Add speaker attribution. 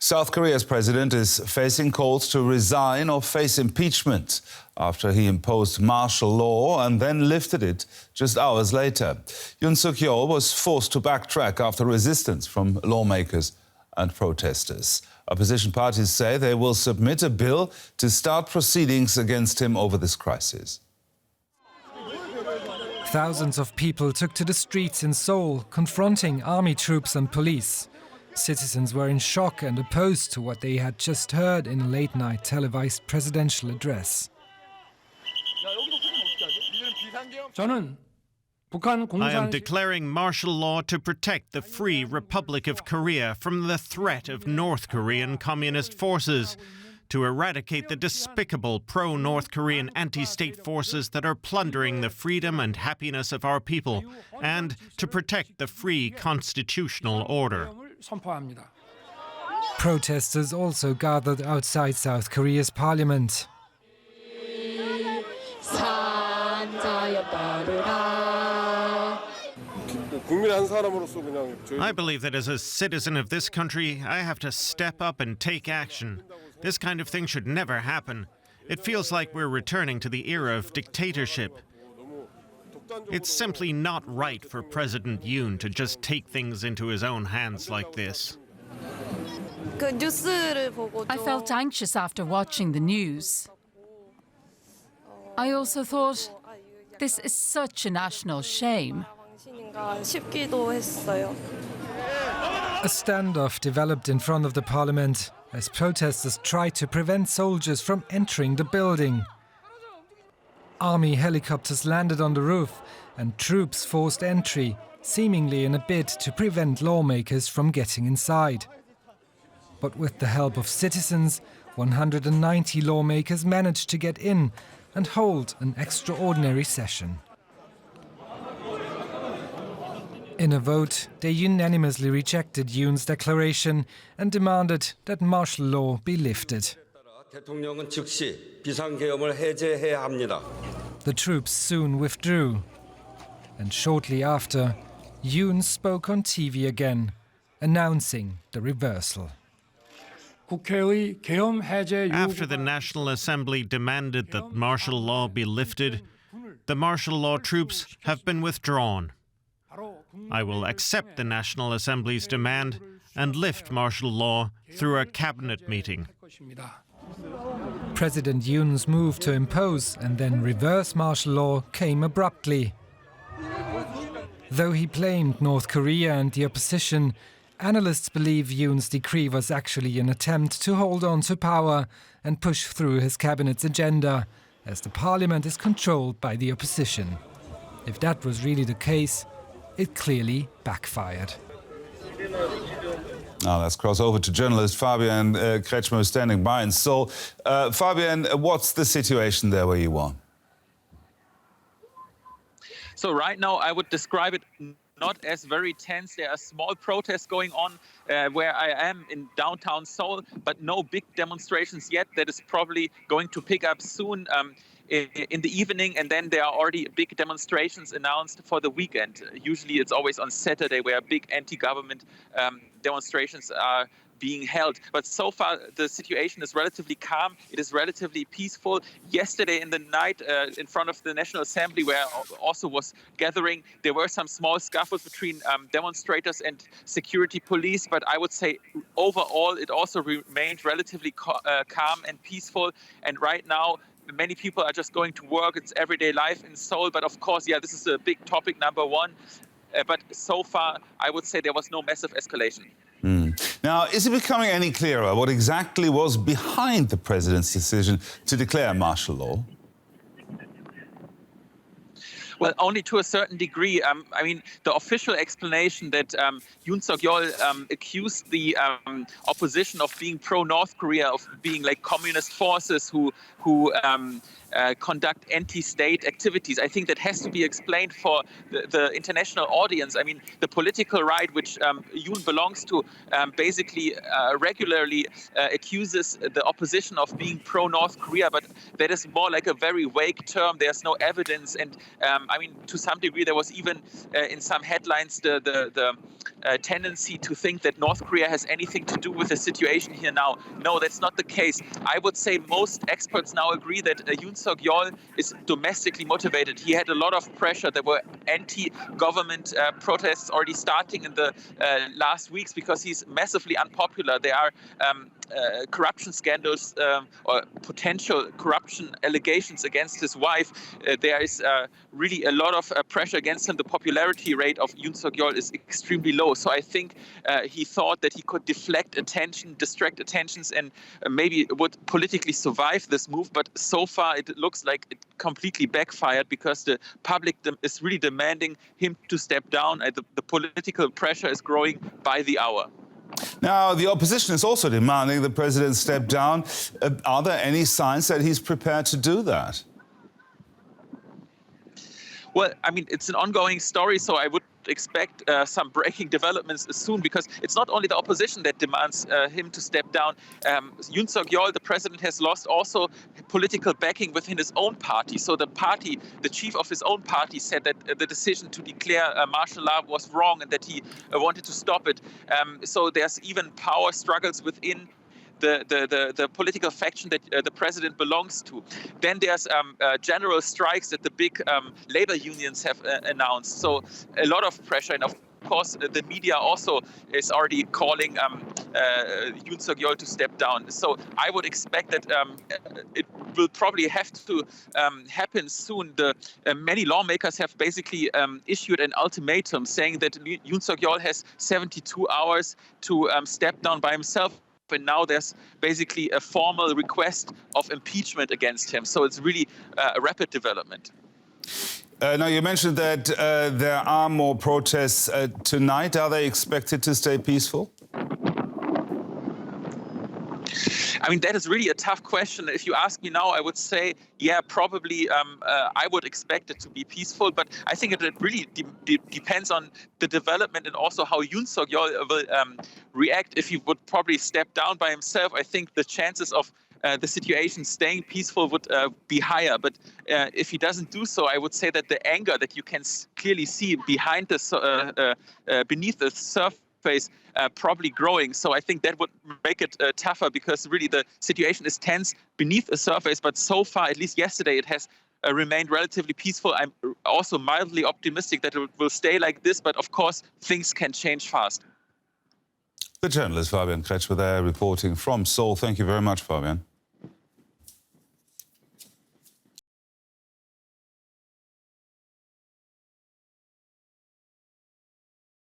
Speaker 1: South Korea's president is facing calls to resign or face impeachment after he imposed martial law and then lifted it just hours later. Yoon Suk Yeol was forced to backtrack after resistance from lawmakers and protesters. Opposition parties say they will submit a bill to start proceedings against him over this crisis.
Speaker 2: Thousands of people took to the streets in Seoul, confronting army troops and police. Citizens were in shock and opposed to what they had just heard in a late-night televised presidential address.
Speaker 3: I am declaring martial law to protect the free Republic of Korea from the threat of North Korean communist forces, to eradicate the despicable pro-North Korean anti-state forces that are plundering the freedom and happiness of our people, and to protect the free constitutional order.
Speaker 2: Protesters also gathered outside South Korea's parliament.
Speaker 3: I believe that as a citizen of this country, I have to step up and take action. This kind of thing should never happen. It feels like we're returning to the era of dictatorship. It's simply not right for President Yoon to just take things into his own hands like this.
Speaker 4: I felt anxious after watching the news. I also thought, this is such a national shame.
Speaker 2: A standoff developed in front of the parliament as protesters tried to prevent soldiers from entering the building. Army helicopters landed on the roof and troops forced entry, seemingly in a bid to prevent lawmakers from getting inside. But with the help of citizens, 190 lawmakers managed to get in and hold an extraordinary session. In a vote, they unanimously rejected Yoon's declaration and demanded that martial law be lifted. The troops soon withdrew, and shortly after, Yoon spoke on TV again, announcing the reversal.
Speaker 3: After the National Assembly demanded that martial law be lifted, the martial law troops have been withdrawn. I will accept the National Assembly's demand and lift martial law through a cabinet meeting.
Speaker 2: President Yoon's move to impose and then reverse martial law came abruptly. Though he blamed North Korea and the opposition, analysts believe Yoon's decree was actually an attempt to hold on to power and push through his cabinet's agenda, as the parliament is controlled by the opposition. If that was really the case, it clearly backfired.
Speaker 1: Now let's cross over to journalist Fabian Kretschmer, standing by in Seoul. Fabian, what's the situation there where you are?
Speaker 5: So right now I would describe it not as very tense. There are small protests going on where I am in downtown Seoul, but no big demonstrations yet. That is probably going to pick up soon in the evening, and then there are already big demonstrations announced for the weekend. Usually it's always on Saturday where big anti-government demonstrations are being held. But so far the situation is relatively calm. It is relatively peaceful. Yesterday in the night in front of the National Assembly, where I also was gathering, there were some small scuffles between demonstrators and security police, but I would say overall it also remained relatively calm and peaceful. And right now many people are just going to work. It's everyday life in Seoul. But of course, yeah, this is a big topic, number one. But so far, I would say there was no massive escalation.
Speaker 1: Now, is it becoming any clearer what exactly was behind the president's decision to declare martial law?
Speaker 5: Well, only to a certain degree. I mean, the official explanation that Yoon Suk Yeol accused the opposition of being pro-North Korea, of being like communist forces who conduct anti-state activities. I think that has to be explained for the international audience. I mean, the political right, which Yoon belongs to, basically regularly accuses the opposition of being pro-North Korea, but that is more like a very vague term. There's no evidence, and I mean, to some degree, there was even in some headlines the tendency to think that North Korea has anything to do with the situation here now. No, that's not the case. I would say most experts now agree that Yoon Suk Yeol is domestically motivated. He had a lot of pressure. There were anti-government protests already starting in the last weeks because he's massively unpopular. There are corruption scandals or potential corruption allegations against his wife. There is really a lot of pressure against him. The popularity rate of Yoon Suk Yeol is extremely low. So I think he thought that he could deflect attention, distract attentions, and maybe would politically survive this move. But so far, it looks like it completely backfired because the public is really demanding him to step down. The political pressure is growing by the hour.
Speaker 1: Now, the opposition is also demanding the president step down. Are there any signs that he's prepared to do that?
Speaker 5: Well, I mean, it's an ongoing story, so I would expect some breaking developments soon, because it's not only the opposition that demands him to step down. Yoon Suk Yeol, the president, has lost also political backing within his own party. So the party, the chief of his own party, said that the decision to declare martial law was wrong and that he wanted to stop it. So there's even power struggles within the political faction that the president belongs to. Then there's general strikes that the big labor unions have announced. So a lot of pressure, and of course the media also is already calling Yoon Suk Yeol to step down. So I would expect that it will probably have to happen soon. Many lawmakers have basically issued an ultimatum saying that Yoon Suk Yeol has 72 hours to step down by himself. And now there's basically a formal request of impeachment against him. So it's really a rapid development.
Speaker 1: Now, you mentioned that there are more protests tonight. Are they expected to stay peaceful?
Speaker 5: I mean, that is really a tough question. If you ask me now, I would say, yeah, probably I would expect it to be peaceful. But I think it really depends on the development and also how Yoon Suk Yeol will react. If he would probably step down by himself, I think the chances of the situation staying peaceful would be higher. But if he doesn't do so, I would say that the anger that you can clearly see behind beneath the surface probably growing. So I think that would make it tougher, because really the situation is tense beneath the surface. But so far, at least yesterday, it has remained relatively peaceful. I'm also mildly optimistic that it will stay like this. But of course, things can change fast.
Speaker 1: The journalist Fabian Kretschmer there reporting from Seoul. Thank you very much, Fabian.